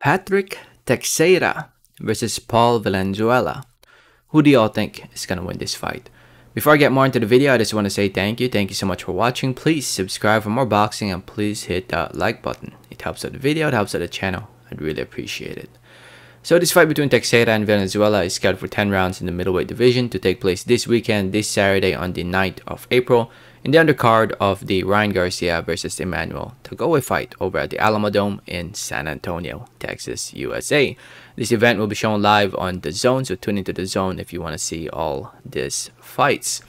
Patrick Teixeira versus Paul Valenzuela. Who do y'all think is gonna win this fight? Before I get more into the video, I just want to say thank you. Thank you so much for watching. Please subscribe for more boxing and please hit that like button. It helps out the video, it helps out the channel. I'd really appreciate it. So this fight between Teixeira and Valenzuela is scheduled for 10 rounds in the middleweight division to take place this weekend, this Saturday on the 9th of April, in the undercard of the Ryan Garcia versus Emmanuel Tagoe fight over at the Alamodome in San Antonio, Texas, USA. This event will be shown live on The Zone, so tune into The Zone if you want to see all these fights.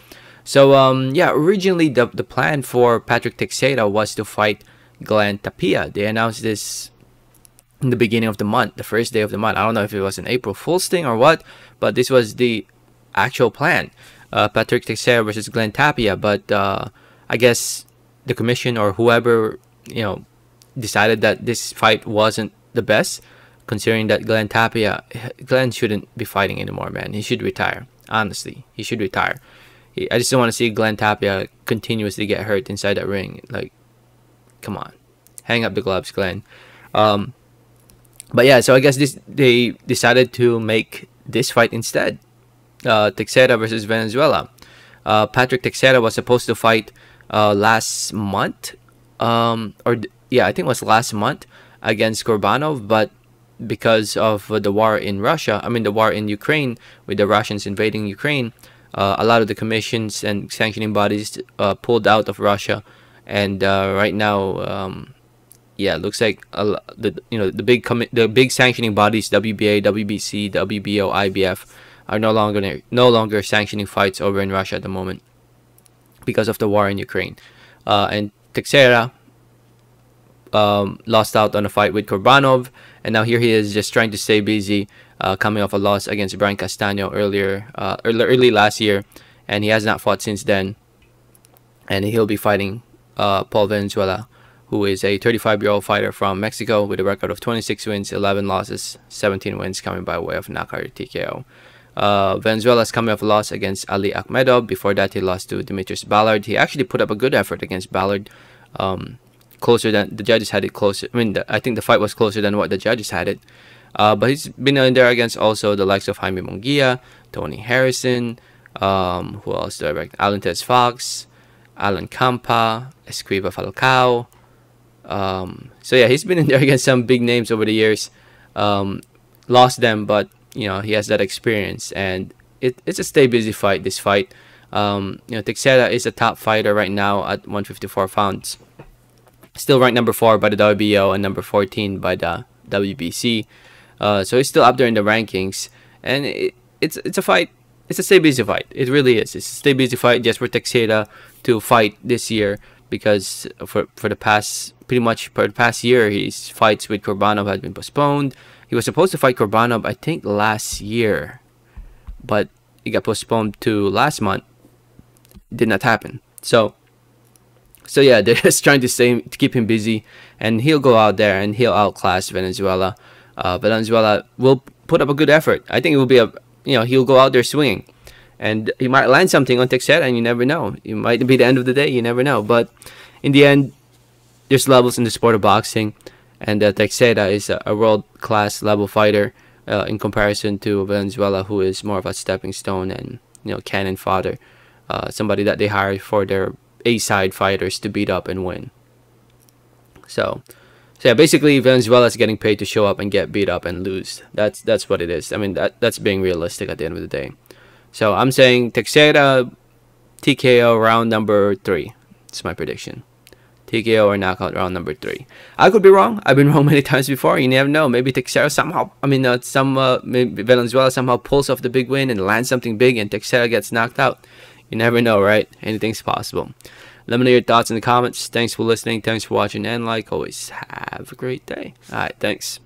So yeah, originally the plan for Patrick Teixeira was to fight Glenn Tapia. They announced this in the beginning of the month, the first day of the month. I don't know if it was an April Fool's thing or what, but this was the actual plan. Patrick Teixeira versus Glenn Tapia, but I guess the commission or whoever, decided that this fight wasn't the best, considering that Glenn shouldn't be fighting anymore, man. He should retire. Honestly, he should retire. I just don't want to see Glenn Tapia continuously get hurt inside that ring. Like, come on, hang up the gloves, Glenn. But yeah, so I guess they decided to make this fight instead. Teixeira versus Valenzuela. Patrick Teixeira was supposed to fight last month, I think it was last month against Kurbanov, but because of the war in Russia, the war in Ukraine, with the Russians invading Ukraine, a lot of the commissions and sanctioning bodies pulled out of Russia, and right now, yeah, it looks like the big sanctioning bodies, WBA, WBC, WBO, IBF, are no longer sanctioning fights over in Russia at the moment because of the war in Ukraine. And Teixeira lost out on a fight with Kurbanov, and now here he is just trying to stay busy, coming off a loss against Brian Castano early last year, and he has not fought since then. And he'll be fighting Paul Valenzuela, who is a 35-year-old fighter from Mexico with a record of 26 wins, 11 losses, 17 wins coming by way of knockout or TKO. Valenzuela's coming off a loss against Ali Akhmedov. Before that, he lost to Demetrius Ballard. He actually put up a good effort against Ballard. Closer than the judges had it. Closer. I think the fight was closer than what the judges had it. But he's been in there against also the likes of Jaime Munguia, Tony Harrison. Who else do I recognize? Alan Tez Fox, Alan Campa, Escriva Falcao. So yeah, he's been in there against some big names over the years. Lost them, but he has that experience, and it's a stay busy fight. This fight, Teixeira is a top fighter right now at 154 pounds, still ranked number 4 by the WBO and number 14 by the WBC. So he's still up there in the rankings, and it's a fight. It's a stay busy fight. It really is. It's a stay busy fight just for Teixeira to fight this year, because for the past year, his fights with Kurbanov had been postponed. He was supposed to fight Kurbanov, I think, last year, but it got postponed to last month. Did not happen. So yeah, they're just trying to keep him busy, and he'll go out there and he'll outclass Valenzuela. Valenzuela will put up a good effort. I think it will be he'll go out there swinging, and he might land something on Teixeira, and you never know. It might be the end of the day. You never know. But in the end, there's levels in the sport of boxing, and Teixeira is a world-class level fighter in comparison to Valenzuela, who is more of a stepping stone and cannon fodder, somebody that they hire for their A-side fighters to beat up and win. So yeah, basically Valenzuela is getting paid to show up and get beat up and lose. That's what it is. That's being realistic at the end of the day. So I'm saying Teixeira TKO round number 3. It's my prediction. TKO or knockout round number 3. I could be wrong. I've been wrong many times before. You never know. Maybe Teixeira somehow, maybe Valenzuela somehow pulls off the big win and lands something big, and Teixeira gets knocked out. You never know, right? Anything's possible. Let me know your thoughts in the comments. Thanks for listening. Thanks for watching. And like always, have a great day. All right, thanks.